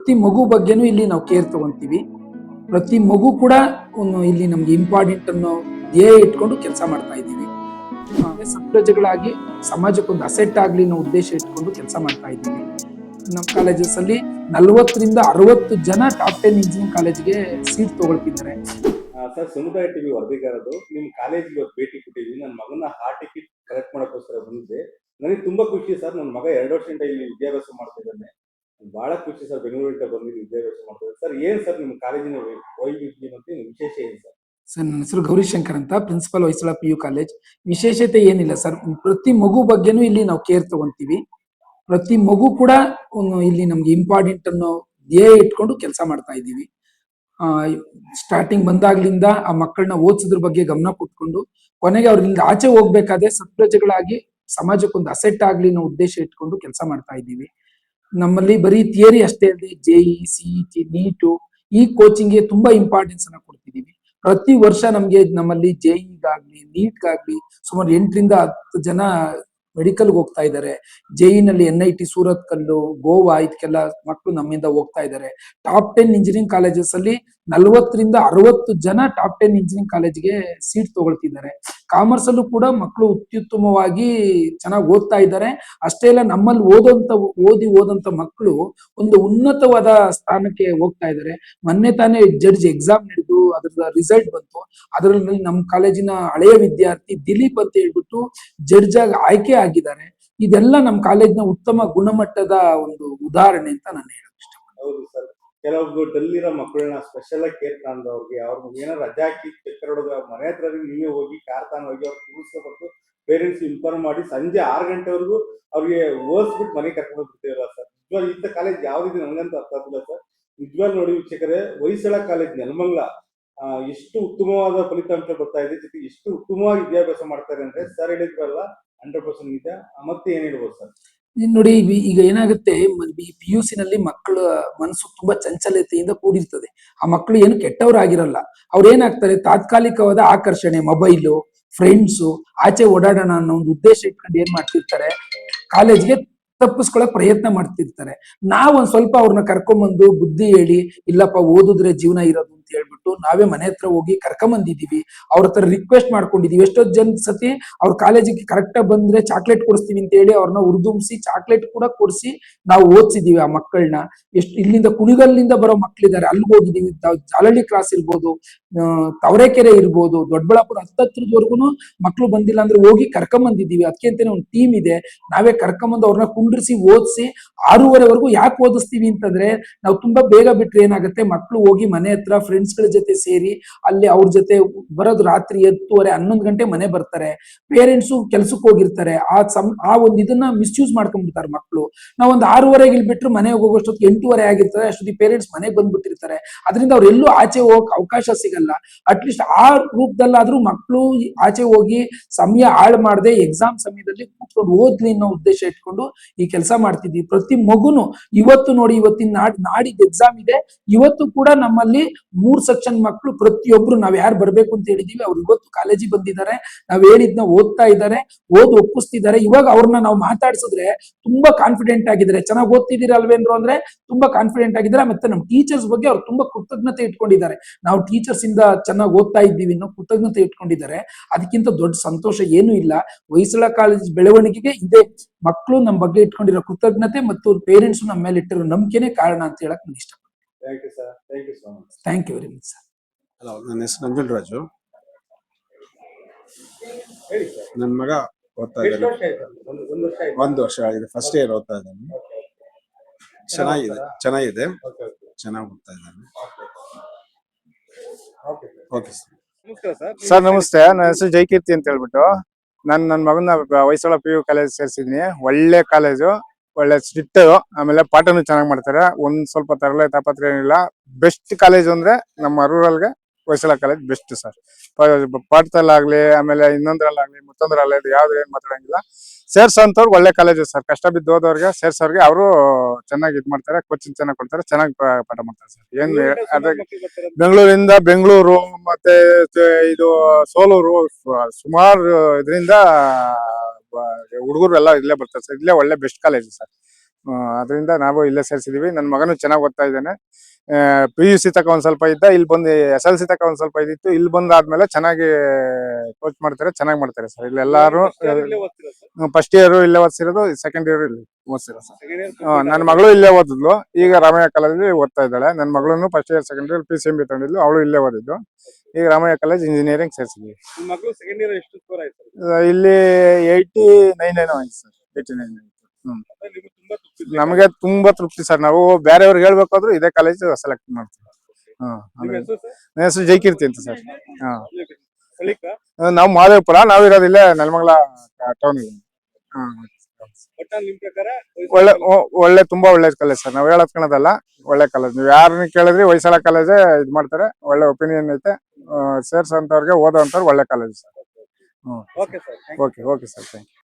ಪ್ರತಿ ಮಗು ಬಗ್ಗೆನೂ ಇಲ್ಲಿ ನಾವು ಕೇರ್ ತಗೊಂತೀವಿ. ಪ್ರತಿ ಮಗು ಕೂಡ ಇಲ್ಲಿ ನಮ್ಗೆ ಇಂಪಾರ್ಟೆಂಟ್ ಅನ್ನೋ ಧ್ಯೇಯ ಇಟ್ಕೊಂಡು ಕೆಲಸ ಮಾಡ್ತಾ ಇದ್ದೀವಿ. ಸತ್ಪ್ರಜೆಗಳಾಗಿ ಸಮಾಜಕ್ಕೊಂದು ಅಸೆಟ್ ಆಗ್ಲಿ ಅನ್ನೋ ಉದ್ದೇಶ ಇಟ್ಕೊಂಡು ಕೆಲಸ ಮಾಡ್ತಾ ಇದ್ದೀವಿ. ನಮ್ಮ ಕಾಲೇಜಸ್ ಅಲ್ಲಿ 40ರಿಂದ 60 ಜನ ಟಾಪ್ 10 ಇಂಜಿನಿಯರಿಂಗ್ ಕಾಲೇಜ್ಗೆ ಸೀಟ್ ತಗೊಳ್ತಿದ್ದಾರೆ. ಸರ್, ಸಮುದಾಯ ಟಿವಿ ವರದಿಗಾರರು ನಿಮ್ಮ ಕಾಲೇಜಿಗೆ ಇವತ್ತು ಭೇಟಿ ಕೊಟ್ಟಿದ್ವಿ. ನನ್ನ ಮಗನ ಹಾಲ್ ಟಿಕೆಟ್ ಕಲೆಕ್ಟ್ ಮಾಡೋಕ್ಕೋಸ್ಕರ ಬಂದಿದ್ದೆ. ನನಗೆ ತುಂಬಾ ಖುಷಿ ಸರ್. ನನ್ನ ಮಗ 2 ವರ್ಷದಿಂದ ಇಲ್ಲಿ ವಿದ್ಯಾಭ್ಯಾಸ ಮಾಡ್ತಿದ್ದಾನೆ. ಬಹಳ ಖುಷಿ ಸರ್, ಬೆಂಗಳೂರಿಂದ ಬಂದಿದ್ದು ವಿದ್ಯಾಭ್ಯಾಸ ಮಾಡ್ತಿದ್ದಾರೆ. ಸರ್, ಏನ್ ಸರ್ ನಿಮ್ಮ ಕಾಲೇಜಿನ ವೈವಿಧ್ಯ ಮತ್ತು ವಿಶೇಷ ಏನು ಸರ್? ಸರ್, ನನ್ನ ಹೆಸರು ಗೌರಿಶಂಕರ್ ಅಂತ, ಪ್ರಿನ್ಸಿಪಲ್ ಹೊಯ್ಸಳ PU ಕಾಲೇಜ್. ವಿಶೇಷತೆ ಏನಿಲ್ಲ ಸರ್, ಪ್ರತಿ ಮಗು ಬಗ್ಗೆನೂ ಇಲ್ಲಿ ನಾವು ಕೇರ್ ತಗೊಂತೀವಿ. ಪ್ರತಿ ಮಗು ಕೂಡ ಇಲ್ಲಿ ನಮ್ಗೆ ಇಂಪಾರ್ಟೆಂಟ್ ಅನ್ನೋ ಧ್ಯೇಯ ಇಟ್ಕೊಂಡು ಕೆಲಸ ಮಾಡ್ತಾ ಇದ್ದೀವಿ. ಸ್ಟಾರ್ಟಿಂಗ್ ಬಂದಾಗ್ಲಿಂದ ಆ ಮಕ್ಕಳನ್ನ ಓದಿಸೋದ್ರ ಬಗ್ಗೆ ಗಮನ ಕೊಟ್ಕೊಂಡು ಕೊನೆಗೆ ಅವ್ರಿಂದ ಆಚೆ ಹೋಗ್ಬೇಕಾದ್ರೆ ಸತ್ಪ್ರಜೆಗಳಾಗಿ ಸಮಾಜಕ್ಕೊಂದು ಅಸೆಟ್ ಆಗ್ಲಿ ಅನ್ನೋ ಉದ್ದೇಶ ಇಟ್ಕೊಂಡು ಕೆಲಸ ಮಾಡ್ತಾ ಇದ್ದೀವಿ. ನಮ್ಮಲ್ಲಿ ಬರೀ ಥಿಯರಿ ಅಷ್ಟೇ ಅಲ್ಲದೆ JEE, CET, ನೀಟು ಈ ಕೋಚಿಂಗ್ಗೆ ತುಂಬಾ ಇಂಪಾರ್ಟೆನ್ಸ್ ಅನ್ನ ಕೊಡ್ತಿದೀವಿ. ಪ್ರತಿ ವರ್ಷ ನಮ್ಮಲ್ಲಿ JEE-ಗಾಗ್ಲಿ ನೀಟ್ಗಾಗ್ಲಿ ಸುಮಾರು 8ರಿಂದ 10 ಜನ ಮೆಡಿಕಲ್ಗೆ ಹೋಗ್ತಾ ಇದ್ದಾರೆ. JEE-ನಲ್ಲಿ NIT ಸೂರತ್ ಕಲ್ಲು, ಗೋವಾ ಇದಕ್ಕೆಲ್ಲ ಮಕ್ಕಳು ನಮ್ಮಿಂದ ಹೋಗ್ತಾ ಇದ್ದಾರೆ. ಟಾಪ್ 10 ಇಂಜಿನಿಯರಿಂಗ್ ಕಾಲೇಜಸ್ ಅಲ್ಲಿ 40ರಿಂದ 60 ಜನ ಟಾಪ್ 10 ಇಂಜಿನಿಯರಿಂಗ್ ಕಾಲೇಜ್ಗೆ ಸೀಟ್ ತಗೊಳ್ತಿದ್ದಾರೆ. ಕಾಮರ್ಸ್ ಅಲ್ಲೂ ಕೂಡ ಮಕ್ಕಳು ಅತ್ಯುತ್ತಮವಾಗಿ ಚೆನ್ನಾಗಿ ಓದ್ತಾ ಇದ್ದಾರೆ. ಅಷ್ಟೇ ಅಲ್ಲ, ನಮ್ಮಲ್ಲಿ ಓದಂತ ಮಕ್ಕಳು ಒಂದು ಉನ್ನತವಾದ ಸ್ಥಾನಕ್ಕೆ ಹೋಗ್ತಾ ಇದ್ದಾರೆ. ಮೊನ್ನೆ ತಾನೇ ಜಡ್ಜ್ ಎಕ್ಸಾಮ್ ನಡೆದು ಅದರ ರಿಸಲ್ಟ್ ಬಂತು. ಅದರಲ್ಲಿ ನಮ್ಮ ಕಾಲೇಜಿನ ಹಳೆಯ ವಿದ್ಯಾರ್ಥಿ ದಿಲೀಪ್ ಅಂತ ಹೇಳ್ಬಿಟ್ಟು ಜಡ್ಜ್ ಆಗಿ ಆಯ್ಕೆ ಆಗಿದ್ದಾರೆ. ಇದೆಲ್ಲ ನಮ್ಮ ಕಾಲೇಜಿನ ಉತ್ತಮ ಗುಣಮಟ್ಟದ ಒಂದು ಉದಾಹರಣೆ ಅಂತ ನಾನು ಹೇಳಕ್ ಇಷ್ಟಪಡ್ತೀನಿ. ಹೌದು ಸರ್, ಕೆಲವೊಬ್ರು ಡಲ್ಲಿರೋ ಮಕ್ಕಳನ್ನ ಸ್ಪೆಷಲ್ ಆಗಿ ಕೇರ್ ತಗೊಂಡವ್ರಿಗೆ ಅವ್ರಿಗೆ ಏನಾದ್ರು ರಜಾ ಹಾಕಿ ಚಕ್ಕರ್ ಹೊಡೆದು ಮನೆ ಹತ್ರ ನೀವೇ ಹೋಗಿ ಕಾರ್ ತಗೊಂಡು ಹೋಗಿ ಅವ್ರಿಗೆ ತಿಳಿಸ್ಕೊಟ್ಟು ಪೇರೆಂಟ್ಸ್ ಇನ್ಫಾರ್ಮ್ ಮಾಡಿ ಸಂಜೆ 6 ಗಂಟೆವರೆಗೂ ಅವ್ರಿಗೆ ಓದಿಸ್ಬಿಟ್ಟು ಮನೆಗೆ ಕರ್ಕೊಂಡು ಬಿಡ್ತೀವಲ್ಲ ಸರ್. ನಿಜವಾಗ ಇಂಥ ಕಾಲೇಜ್ ಯಾವ್ದಿದೆ ನನಗಂತೂ ಅರ್ಥ ಆಗ್ತಿಲ್ಲ ಸರ್. ನಿಜವಾಗ ನೋಡಿ ವೀಕ್ಷಕರೇ, ಹೊಯ್ಸಳ ಕಾಲೇಜ್ ನೆಲಮಂಗಲ ಎಷ್ಟು ಉತ್ತಮವಾದ ಫಲಿತಾಂಶ ಬರ್ತಾ ಇದೆ, ಜೊತೆಗೆ ಎಷ್ಟು ಉತ್ತಮವಾಗಿ ವಿದ್ಯಾಭ್ಯಾಸ ಮಾಡ್ತಾರೆ ಅಂದ್ರೆ ಸರ್ ಹೇಳಿದ್ರಲ್ಲ 100% ನಿಜ. ಮತ್ತೆ ಏನ್ ಹೇಳ್ಬೋದು ಸರ್? ನೋಡಿ, ಈಗ ಏನಾಗುತ್ತೆ, PUC ನಲ್ಲಿ ಮಕ್ಕಳ ಮನಸ್ಸು ತುಂಬಾ ಚಂಚಲತೆಯಿಂದ ಕೂಡಿರ್ತದೆ. ಆ ಮಕ್ಕಳು ಏನು ಕೆಟ್ಟವರಾಗಿರಲ್ಲ. ಅವ್ರು ಏನಾಗ್ತಾರೆ, ತಾತ್ಕಾಲಿಕವಾದ ಆಕರ್ಷಣೆ, ಮೊಬೈಲು, ಫ್ರೆಂಡ್ಸು, ಆಚೆ ಓಡಾಡೋಣ ಅನ್ನೋ ಒಂದು ಉದ್ದೇಶ ಇಟ್ಕೊಂಡು ಏನ್ ಮಾಡ್ತಿರ್ತಾರೆ, ಕಾಲೇಜ್ಗೆ ತಪ್ಪಿಸ್ಕೊಳಕ್ ಪ್ರಯತ್ನ ಮಾಡ್ತಿರ್ತಾರೆ. ನಾವೊಂದ್ ಸ್ವಲ್ಪ ಅವ್ರನ್ನ ಕರ್ಕೊಂಬಂದು ಬುದ್ಧಿ ಹೇಳಿ, ಇಲ್ಲಪ್ಪ ಓದಿದ್ರೆ ಜೀವನ ಇರೋದು ಅಂತ ಹೇಳ್ಬಿಟ್ಟು ನಾವೇ ಮನೆ ಹತ್ರ ಹೋಗಿ ಕರ್ಕೊಂಬಂದಿದೀವಿ. ಅವ್ರ ಹತ್ರ ರಿಕ್ವೆಸ್ಟ್ ಮಾಡ್ಕೊಂಡಿದೀವಿ. ಎಷ್ಟೋ ಜನ ಸತಿ ಅವ್ರ ಕಾಲೇಜಿಗೆ ಕರೆಕ್ಟ್ ಆಗಿ ಬಂದ್ರೆ ಚಾಕ್ಲೇಟ್ ಕೊಡಿಸ್ತೀವಿ ಅಂತ ಹೇಳಿ ಅವ್ರನ್ನ ಹುರಿದುಂಬಿಸಿ ಚಾಕ್ಲೇಟ್ ಕೂಡ ಕೊಡಿಸಿ ನಾವು ಓದಿಸಿದೀವಿ ಆ ಮಕ್ಕಳನ್ನ. ಇಲ್ಲಿಂದ ಕುಣಿಗಲ್ಲಿಂದ ಬರೋ ಮಕ್ಳಿದ್ದಾರೆ, ಅಲ್ಲಿಗೆ ಹೋಗಿದೀವಿ. ಜಾಲಹಳ್ಳಿ ಕ್ರಾಸ್ ಇರ್ಬೋದು, ತವರೆಕೆರೆ ಇರ್ಬೋದು, ದೊಡ್ಡಬಳ್ಳಾಪುರ ಹತ್ತತ್ರದವರೆಗೂ ಮಕ್ಳು ಬಂದಿಲ್ಲ ಅಂದ್ರೆ ಹೋಗಿ ಕರ್ಕೊಂಬಂದಿದೀವಿ. ಅದಕ್ಕೆ ಅಂತಾನೆ ಒಂದು ಟೀಮ್ ಇದೆ. ನಾವೇ ಕರ್ಕೊಂಬಂದು ಅವ್ರನ್ನ ಕುಂಡ್ರಿಸಿ ಓದಿಸಿ 6:30ವರೆಗೂ ಯಾಕೆ ಓದಿಸ್ತೀವಿ ಅಂತಂದ್ರೆ, ನಾವು ತುಂಬಾ ಬೇಗ ಬಿಟ್ರೆ ಏನಾಗುತ್ತೆ, ಮಕ್ಳು ಹೋಗಿ ಮನೆ ಹತ್ರ ಫ್ರೆಂಡ್ಸ್ ಗಳ ಜೊತೆ ಸೇರಿ ಅಲ್ಲಿ ಅವ್ರ ಜೊತೆ ಬರೋದು ರಾತ್ರಿ 10:30, 11 ಗಂಟೆ ಮನೆ ಬರ್ತಾರೆ. ಪೇರೆಂಟ್ಸು ಕೆಲ್ಸಕ್ಕೆ ಹೋಗಿರ್ತಾರೆ. ಆ ಒಂದು ಇದನ್ನ ಮಿಸ್ಯೂಸ್ ಮಾಡ್ಕೊಂಡ್ಬಿಡ್ತಾರೆ ಮಕ್ಕಳು. ನಾವೊಂದು 6:30ಗೆ ಇಲ್ಲಿ ಬಿಟ್ರು ಮನೆಗೆ ಹೋಗೋಷ್ಟೊತ್ತಿಗೆ 8:30 ಆಗಿರ್ತಾರೆ. ಅಷ್ಟೊತ್ತಿಗೆ ಪೇರೆಂಟ್ಸ್ ಮನೆಗೆ ಬಂದ್ಬಿಟ್ಟಿರ್ತಾರೆ. ಅದರಿಂದ ಅವ್ರೆಲ್ಲೂ ಆಚೆ ಹೋಗಕ್ ಅವಕಾಶ ಸಿಗಲ್ಲ. ಅಟ್ಲೀಸ್ಟ್ ಆ ರೂಪದಲ್ಲಾದ್ರೂ ಮಕ್ಕಳು ಆಚೆ ಹೋಗಿ ಸಮಯ ಹಾಳು ಮಾಡದೆ ಎಕ್ಸಾಮ್ ಸಮಯದಲ್ಲಿ ಕೂತ್ಕೊಂಡು ಓದ್ಲಿ ಅನ್ನೋ ಉದ್ದೇಶ ಇಟ್ಕೊಂಡು ಈ ಕೆಲಸ ಮಾಡ್ತಿದ್ವಿ. ಪ್ರತಿ ಮಗುನು ಇವತ್ತು ನೋಡಿ, ಇವತ್ತಿನ ನಾಡಿದ್ದು ಎಕ್ಸಾಮ್ ಇದೆ. ಇವತ್ತು ಕೂಡ ನಮ್ಮಲ್ಲಿ 3 ಸೆಕ್ಷನ್ ಮಕ್ಕಳು ಪ್ರತಿಯೊಬ್ರು ನಾವ್ ಯಾರು ಬರ್ಬೇಕು ಅಂತ ಹೇಳಿದೀವಿ ಅವ್ರು ಇವತ್ತು ಕಾಲೇಜಿಗೆ ಬಂದಿದ್ದಾರೆ. ನಾವ್ ಹೇಳಿದ್ನ ಓದ್ತಾ ಇದ್ದಾರೆ, ಒಪ್ಪಿಸ್ತಿದ್ದಾರೆ. ಇವಾಗ ಅವ್ರನ್ನ ನಾವು ಮಾತಾಡ್ಸಿದ್ರೆ ತುಂಬಾ ಕಾನ್ಫಿಡೆಂಟ್ ಆಗಿದ್ದಾರೆ. ಚೆನ್ನಾಗಿ ಓದ್ತಿದ್ದೀರಾ ಅಲ್ವೇನ್ರು ಅಂದ್ರೆ ತುಂಬಾ ಕಾನ್ಫಿಡೆಂಟ್ ಆಗಿದ್ದಾರೆ. ಮತ್ತೆ ನಮ್ಮ ಟೀಚರ್ಸ್ ಬಗ್ಗೆ ಅವ್ರು ತುಂಬಾ ಕೃತಜ್ಞತೆ ಇಟ್ಕೊಂಡಿದ್ದಾರೆ. ನಾವು ಟೀಚರ್ಸ್ ಇಂದ ಚೆನ್ನಾಗಿ ಓದ್ತಾ ಇದ್ದೀವಿ ಅನ್ನೋ ಕೃತಜ್ಞತೆ ಇಟ್ಕೊಂಡಿದ್ದಾರೆ. ಅದಕ್ಕಿಂತ ದೊಡ್ಡ ಸಂತೋಷ ಏನೂ ಇಲ್ಲ. ಹೊಯ್ಸಳ ಕಾಲೇಜ್ ಬೆಳವಣಿಗೆಗೆ ಇದೆ ಮಕ್ಕಳು ನಮ್ಮ ಬಗ್ಗೆ ಇಟ್ಕೊಂಡಿರೋ ಕೃತಜ್ಞತೆ ಮತ್ತು ಪೇರೆಂಟ್ಸ್ ನಮ್ಮ ಮೇಲೆ ಇಟ್ಟಿರೋ ನಂಬಿಕೆನೇ ಕಾರಣ ಅಂತ ಹೇಳಕ್ ನಾನು ಇಷ್ಟಪಡ್ತೀನಿ. Thank you sir. Thank you so much. Thank you very much sir. Hello, ನನ್ನ ಹೆಸರು ನಂಜುಲ್ ರಾಜು. ಹೇಳಿ ಸರ್. ನನ್ನ ಮಗ ಓದ್ತಾ ಎಷ್ಟು ಇದ್ದಾನೆ. ವರ್ಷ ಆಯ್ತು? ಒಂದು ವರ್ಷ ಆಯ್ತು. 1 ವರ್ಷ ಆಗಿದೆ. ಫಸ್ಟ್ ಇಯರ್ ಓದ್ತಾ ಇದ್ದಾನೆ. ಚೆನ್ನಾಗಿದೆ, ಚೆನ್ನಾಗಿ ಓದ್ತಾ ಇದ್ದಾನೆ. Okay sir. ನಮಸ್ಕಾರ ಸರ್. ಸರ್ ನಮಸ್ತೆ, ನನ್ನ ಹೆಸರು ಜೈಕೀರ್ತಿ ಅಂತ ಹೇಳ್ಬಿಟ್ಟು ನನ್ನ ಮಗನ ಹೊಯ್ಸಳ PU ಕಾಲೇಜ್ ಸೇರಿಸಿದೀನಿ. ಒಳ್ಳೆ ಕಾಲೇಜು, ಒಳ್ಳೆ ಸ್ಟ್ರಿಕ್ಟ್, ಆಮೇಲೆ ಪಾಠನು ಚೆನ್ನಾಗಿ ಮಾಡ್ತಾರೆ. ಒಂದ್ ಸ್ವಲ್ಪ ತರಲೆ ತಾಪತ್ರ ಏನಿಲ್ಲ. ಬೆಸ್ಟ್ ಕಾಲೇಜ್ ಅಂದ್ರೆ ನಮ್ಮ ರೂರಲ್ಗೆ ಹೊಯ್ಸಳ ಕಾಲೇಜ್ ಬೆಸ್ಟ್ ಸರ್. ಪಾಠದಲ್ಲಾಗ್ಲಿ, ಆಮೇಲೆ ಇನ್ನೊಂದ್ರಲ್ಲಾಗ್ಲಿ, ಮತ್ತೊಂದ್ರಲ್ಲ ಯಾವ್ದು ಏನ್ ಮಾತಾಡಂಗಿಲ್ಲ. ಸೇರ್ಸೋಂಥವ್ರು ಒಳ್ಳೆ ಕಾಲೇಜ್ ಸರ್. ಕಷ್ಟ ಬಿದ್ದು ಹೋದವ್ರಿಗೆ ಸೇರ್ಸೋರ್ಗೆ ಅವರು ಚೆನ್ನಾಗಿ ಇದ್ ಮಾಡ್ತಾರೆ, ಕೋಚಿಂಗ್ ಚೆನ್ನಾಗಿ ಕೊಡ್ತಾರೆ, ಚೆನ್ನಾಗಿ ಪಾಠ ಮಾಡ್ತಾರೆ ಸರ್. ಏನ್ ಬೆಂಗಳೂರಿಂದ ಬೆಂಗಳೂರು ಮತ್ತೆ ಇದು ಸೋಲೂರು ಸುಮಾರು ಇದರಿಂದ ಹುಡುಗರು ಎಲ್ಲ ಇಲ್ಲೇ ಬರ್ತಾರೆ ಸರ್. ಇಲ್ಲೇ ಒಳ್ಳೆ ಬೆಸ್ಟ್ ಕಾಲೇಜ್ ಸರ್. ಅದರಿಂದ ನಾವು ಇಲ್ಲೇ ಸೇರ್ಸಿದೀವಿ. ನನ್ನ ಮಗನು ಚೆನ್ನಾಗಿ ಓದ್ತಾ ಇದ್ದಾನೆ. PUC ತಕ ಒಂದ್ ಸ್ವಲ್ಪ ಇದ್ದ, ಇಲ್ಲಿ ಬಂದು SLC ತಕ ಒಂದ್ ಸ್ವಲ್ಪ ಇದಿತ್ತು. ಇಲ್ಲಿ ಬಂದಾದ್ಮೇಲೆ ಚೆನ್ನಾಗಿ ಕೋಚ್ ಮಾಡ್ತಾರೆ, ಚೆನ್ನಾಗಿ ಮಾಡ್ತಾರೆ ಸರ್. ಇಲ್ಲಿ ಎಲ್ಲಾರು ಫಸ್ಟ್ ಇಯರ್ ಇಲ್ಲೇ ಓದಿಸಿರೋದು, ಸೆಕೆಂಡ್ ಇಯರ್ ಇಲ್ಲಿ ಓದಿಸಿರೋದು ಸರ್. ನನ್ನ ಮಗಳು ಇಲ್ಲೇ ಓದಿದ್ಲು, ಈಗ ರಾಮಯ್ಯ ಕಾಲೇಜಲ್ಲಿ ಓದ್ತಾ ಇದ್ದಾಳೆ. ನನ್ನ ಮಗಳನ್ನು first year second year PCMB ತಗೊಂಡಿದ್ಲು, ಅವಳು ಇಲ್ಲೇ ಓದಿದ್ದು. ಈಗ ರಾಮಯ್ಯ ಕಾಲೇಜ್ ಇಂಜಿನಿಯರಿಂಗ್ ಸೇರ್ಸಿದ್ವಿ. ಮಗಳು ಸೆಕೆಂಡ್ ಇಯರ್ ಎಷ್ಟು ಸ್ಕೋರ್ ಆಯ್ತು ಇಲ್ಲಿ 89 ಏನೋ ಆಯ್ತು ಸರ್. 89 ನಮಗೆ ತುಂಬಾ ತೃಪ್ತಿ ಸರ್. ನಾವು ಬೇರೆಯವ್ರಿಗೆ ಹೇಳ್ಬೇಕಾದ್ರೂ ಇದೇ ಕಾಲೇಜ್ ಸೆಲೆಕ್ಟ್ ಮಾಡ್ತೀವಿ. ನನ್ನ ಹೆಸರು ಜೈಕೀರ್ತಿ ಅಂತ ಸರ್. ನಾವು ಮಾದೇವಪುರ, ನಾವಿರೋದಿಲ್ಲ ನೆಲಮಂಗಲ ಟೌನ್. ಒಳ್ಳೆ ತುಂಬಾ ಒಳ್ಳೆ ಕಾಲೇಜ್ ಸರ್. ನಾವ್ ಹೇಳೋದ್ ಕಣದಲ್ಲ, ಒಳ್ಳೆ ಕಾಲೇಜ್. ನೀವು ಯಾರನ್ನ ಕೇಳಿದ್ರಿ ಹೊಯ್ಸಳ ಕಾಲೇಜೇ ಇದ್ ಮಾಡ್ತಾರೆ. ಒಳ್ಳೆ ಒಪಿನಿಯನ್ ಐತೆ. ಸೇರ್ಸಂತವ್ರಿಗೆ ಓದೋಂಥವ್ರು ಒಳ್ಳೆ college sir. Okay sir, thank you.